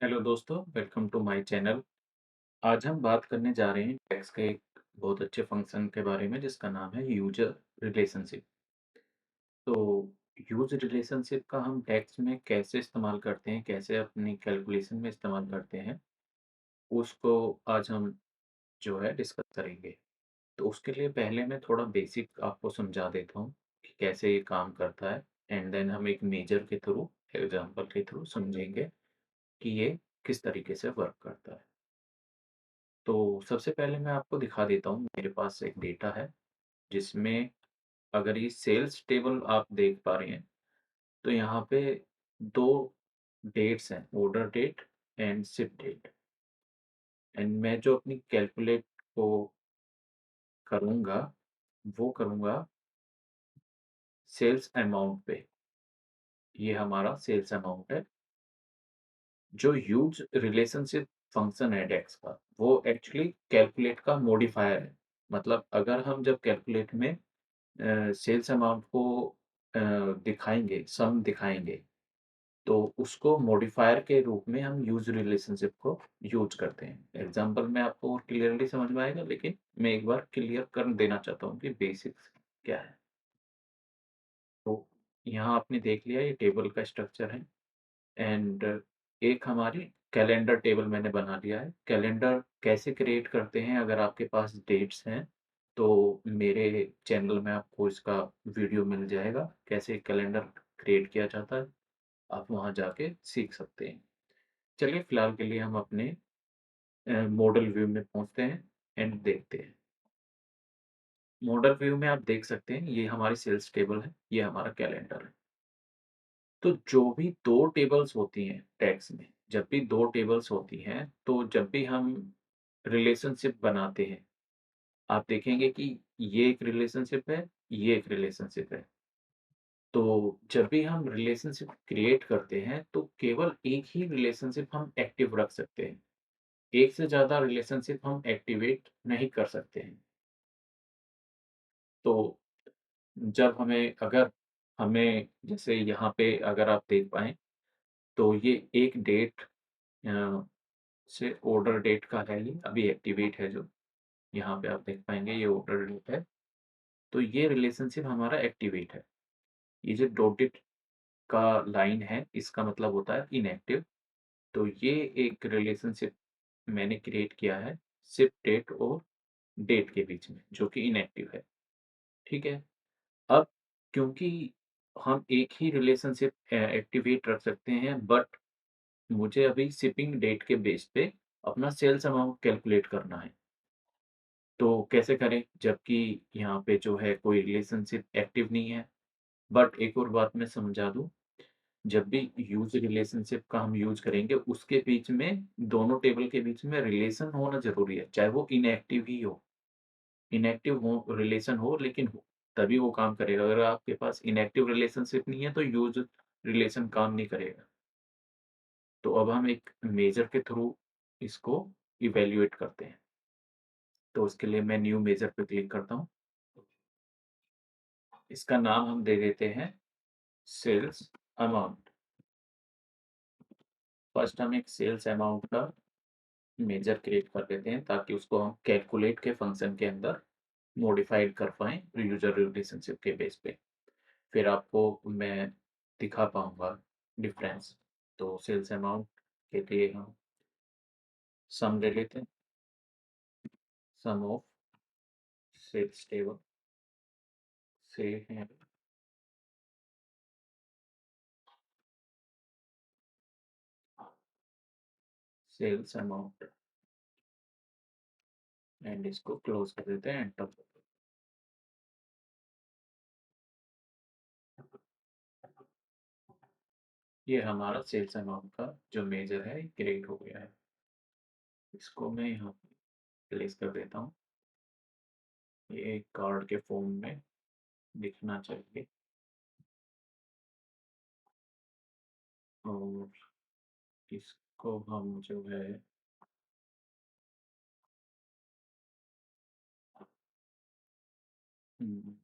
Hello दोस्तों, welcome to my channel. आज हम बात करने जा रहे हैं टैक्स के एक बहुत अच्छे फंक्शन के बारे में जिसका नाम है यूजर रिलेशनशिप। तो यूज रिलेशनशिप का हम टैक्स में कैसे इस्तेमाल करते हैं, कैसे अपनी कैलकुलेशन में इस्तेमाल करते हैं, उसको आज हम जो है डिस्कस करेंगे। तो उसके लिए पहले मैं थोड़ा बेसिक आपको समझा देता हूँ कि कैसे ये काम करता है एंड देन हम एक मेजर के थ्रू, एग्जांपल के थ्रू समझेंगे कि ये किस तरीके से वर्क करता है। तो सबसे पहले मैं आपको दिखा देता हूँ, मेरे पास एक डेटा है, जिसमें अगर ये सेल्स टेबल आप देख पा रहे हैं, तो यहाँ पे 2 डेट्स हैं, order date and ship date. And मैं जो अपनी कैलकुलेट को करूँगा, वो करूँगा सेल्स अमाउंट पे। ये हमारा सेल्स अमाउंट है। जो ह्यूज रिलेशनशिप फंक्शन है डेक्स का, वो एक्चुअली कैलकुलेट का मॉडिफायर है। मतलब अगर हम जब कैलकुलेट में सेल्स अमाउंट को दिखाएँगे, सम दिखाएँगे, तो उसको मॉडिफायर के रूप में हम यूज़ रिलेशनशिप को यूज़ करते हैं। एग्ज़ाम्पल में आपको और क्लियरली समझ में आएगा, लेकिन मैं एक बार क्लियर कर देना चाहता हूँ कि बेसिक्स क्या है। तो यहाँ आपने देख लिया, ये टेबल का स्ट्रक्चर है एंड एक हमारी कैलेंडर टेबल मैंने बना लिया है। कैलेंडर कैसे क्रिएट करते हैं, अगर आपके पास डेट्स हैं, तो मेरे चैनल में आपको इसका वीडियो मिल जाएगा, कैसे कैलेंडर क्रिएट किया जाता है। आप वहाँ जाके सीख सकते हैं। चलिए फिलहाल के लिए हम अपने मॉडल व्यू में पहुँचते हैं एंड देखते हैं। मॉडल व्यू में आप देख सकते हैं, ये हमारी सेल्स टेबल है, ये हमारा कैलेंडर है। तो जो भी 2 टेबल्स होती हैं टैक्स में, जब भी 2 टेबल्स होती हैं, तो जब भी हम रिलेशनशिप बनाते हैं, आप देखेंगे कि ये एक रिलेशनशिप है, ये एक रिलेशनशिप है। तो जब भी हम रिलेशनशिप क्रिएट करते हैं, तो केवल एक ही रिलेशनशिप हम एक्टिव रख सकते हैं। एक से ज़्यादा रिलेशनशिप हम एक्टिवेट नहीं कर सकते हैं। तो जब हमें जैसे यहाँ पे अगर आप देख पाएँ, तो ये एक डेट अ, से ऑर्डर डेट का है, ये अभी एक्टिवेट है जो, यहाँ पे आप देख पाएँगे ये ऑर्डर डेट है। तो ये रिलेशनशिप हमारा एक्टिवेट है। ये जो डॉटेड का लाइन है, इसका मतलब होता है इनएक्टिव। तो ये एक रिलेशनशिप मैंने क्रिएट किया है शिप डेट और डेट के बीच में, जो कि इनएक्टिव है, ठीक है? अब क्योंकि हम एक ही रिलेशनशिप एक्टिवेट रख सकते हैं, बट मुझे अभी शिपिंग डेट के बेस पे अपना सेल्स अमाउंट कैलकुलेट करना है। तो कैसे करें? जबकि यहाँ पे जो है कोई रिलेशनशिप एक्टिव नहीं है। बट एक और बात मैं समझा दूँ, जब भी यूज़ रिलेशनशिप का हम यूज़ करेंगे, उसके बीच में, दोनों टेबल के बीच में रिलेशन होना ज़रूरी है, चाहे वो इनएक्टिव ही हो। इनएक्टिव हो रिलेशन हो, लेकिन हो, तभी वो काम करेगा। अगर आपके पास इनएक्टिव रिलेशनशिप नहीं है, तो यूज़ रिलेशन काम नहीं करेगा। तो अब हम एक मेजर के थ्रू इसको इवैल्यूएट करते हैं। तो उसके लिए मैं न्यू मेजर पे क्लिक करता हूँ। इसका नाम हम दे देते हैं सेल्स अमाउंट। फर्स्ट हम एक सेल्स अमाउंट का मेजर क्रिएट कर देते हैं, ताकि उसको हम कैलकुलेट के फंक्शन के अंदर मॉडिफाइड कर पाएँ यूज़र रिलेशनशिप के बेस पे। फिर आपको मैं दिखा पाऊँगा डिफरेंस। तो सेल्स अमाउंट के लिए हम सम ले लेते हैं, सम ऑफ सेल्स टेबल से है सेल्स अमाउंट एंड इसको क्लोज़ कर देते हैं, एंटर। ये हमारा सेल्स अमाउंट का जो मेजर है, क्रिएट हो गया है। इसको मैं यहाँ पे प्लेस कर देता हूँ। ये कार्ड के फॉर्म में दिखना चाहिए और इसको हम जो है हुँ,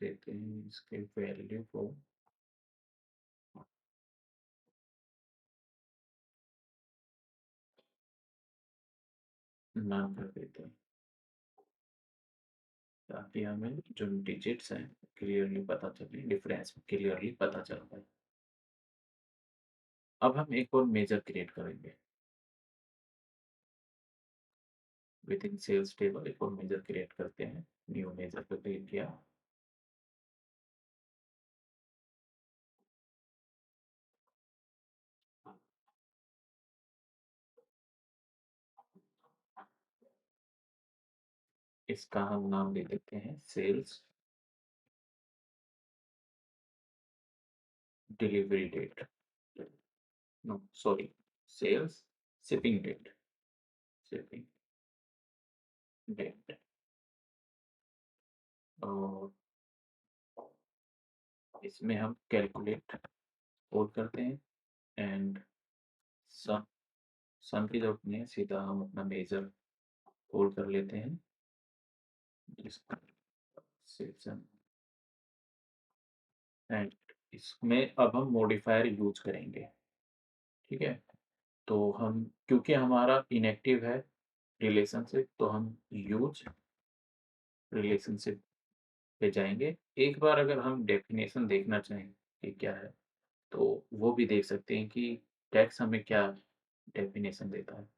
देते हैं इसके वैल्यू को नन कर देते हैं, ताकि हमें जो डिजिट्स हैं क्लियरली पता चले, डिफरेंस क्लियरली पता चल पाए। अब हम एक और मेजर क्रिएट करेंगे। विद इन सेल्स टेबल एक और मेजर क्रिएट करते हैं। न्यू मेजर पे क्लिक किया। इसका हम नाम दे देते हैं sales delivery date, no sorry, sales shipping date, shipping date. और इसमें हम कैलकुलेट कोड करते हैं एंड सम, सम की जरूरत नहीं है, सीधा हम अपना मेजर होल्ड कर लेते हैं जिसका सेल्स एंड इसमें अब हम मॉडिफायर यूज करेंगे। ठीक है, तो हम क्योंकि हमारा इनएक्टिव है रिलेशनशिप, तो हम यूज रिलेशनशिप पे जाएंगे। एक बार अगर हम डेफिनेशन देखना चाहें कि क्या है, तो वो भी देख सकते हैं कि टैक्स हमें क्या डेफिनेशन देता है।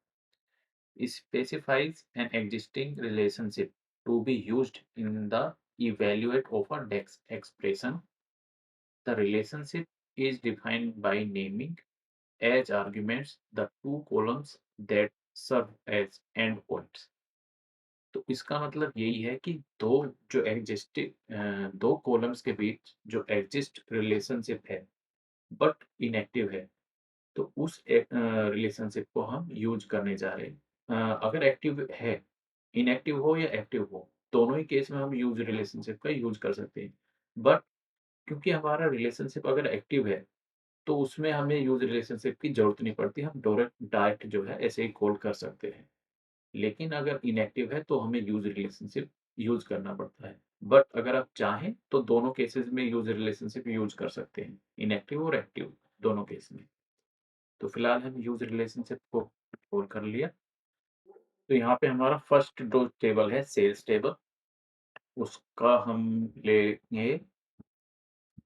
Specifies an existing relationship to be used in the evaluate of a DEX expression. The relationship is defined by naming as arguments the two columns that serve as endpoints. तो इसका मतलब यही है कि दो कॉलम्स के बीच जो एग्जिस्ट रिलेशनशिप है बट इनएक्टिव है, तो उस रिलेशनशिप को हम यूज करने जा रहे हैं। अगर एक्टिव है, इनएक्टिव हो या एक्टिव हो, दोनों ही केस में हम यूज रिलेशनशिप का यूज कर सकते हैं। बट क्योंकि हमारा रिलेशनशिप अगर एक्टिव है, तो उसमें हमें यूज रिलेशनशिप की जरूरत नहीं पड़ती, हम डायरेक्ट डायरेक्ट जो है ऐसे ही कॉल कर सकते हैं। लेकिन अगर इनएक्टिव है तो हमें यूज रिलेशनशिप यूज करना पड़ता है। बट अगर आप चाहें तो दोनों केसेस में यूज रिलेशनशिप यूज कर सकते हैं, इनएक्टिव और एक्टिव दोनों केस में। तो फिलहाल हम यूज रिलेशनशिप को कॉल कर लिया। तो यहाँ पे हमारा फर्स्ट जो टेबल है सेल्स टेबल, उसका हम लेंगे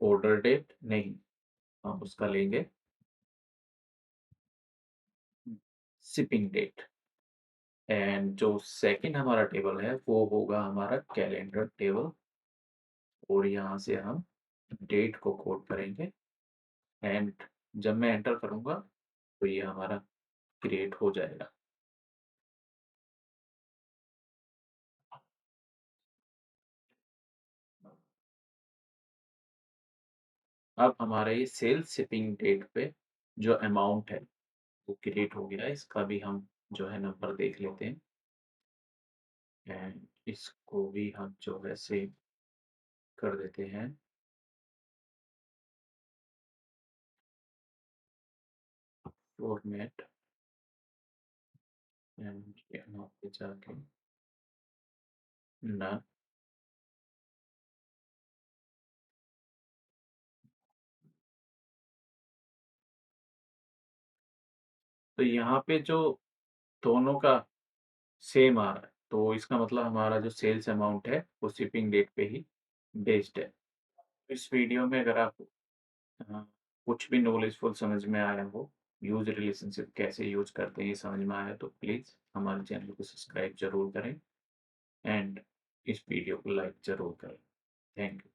ऑर्डर डेट नहीं, हम उसका लेंगे शिपिंग डेट। एंड जो सेकंड हमारा टेबल है वो होगा हमारा कैलेंडर टेबल, और यहाँ से हम डेट को कोड करेंगे एंड जब मैं एंटर करूँगा तो ये हमारा क्रिएट हो जाएगा। अब हमारा ये सेल्स शिपिंग डेट पे जो अमाउंट है वो क्रिएट हो गया है। इसका भी हम जो है नंबर देख लेते हैं एंड इसको भी हम जो है सेव कर देते हैं। फॉर्मेट एंड यहाँ पे जाके नन। तो यहाँ पे जो दोनों का सेम आ रहा है, तो इसका मतलब हमारा जो सेल्स अमाउंट है वो शिपिंग डेट पे ही बेस्ड है। इस वीडियो में अगर आप कुछ भी नॉलेजफुल समझ में आया हो, यूज रिलेशनशिप कैसे यूज करते हैं ये समझ में आया, तो प्लीज़ हमारे चैनल को सब्सक्राइब ज़रूर करें एंड इस वीडियो को लाइक ज़रूर करें। Thank you.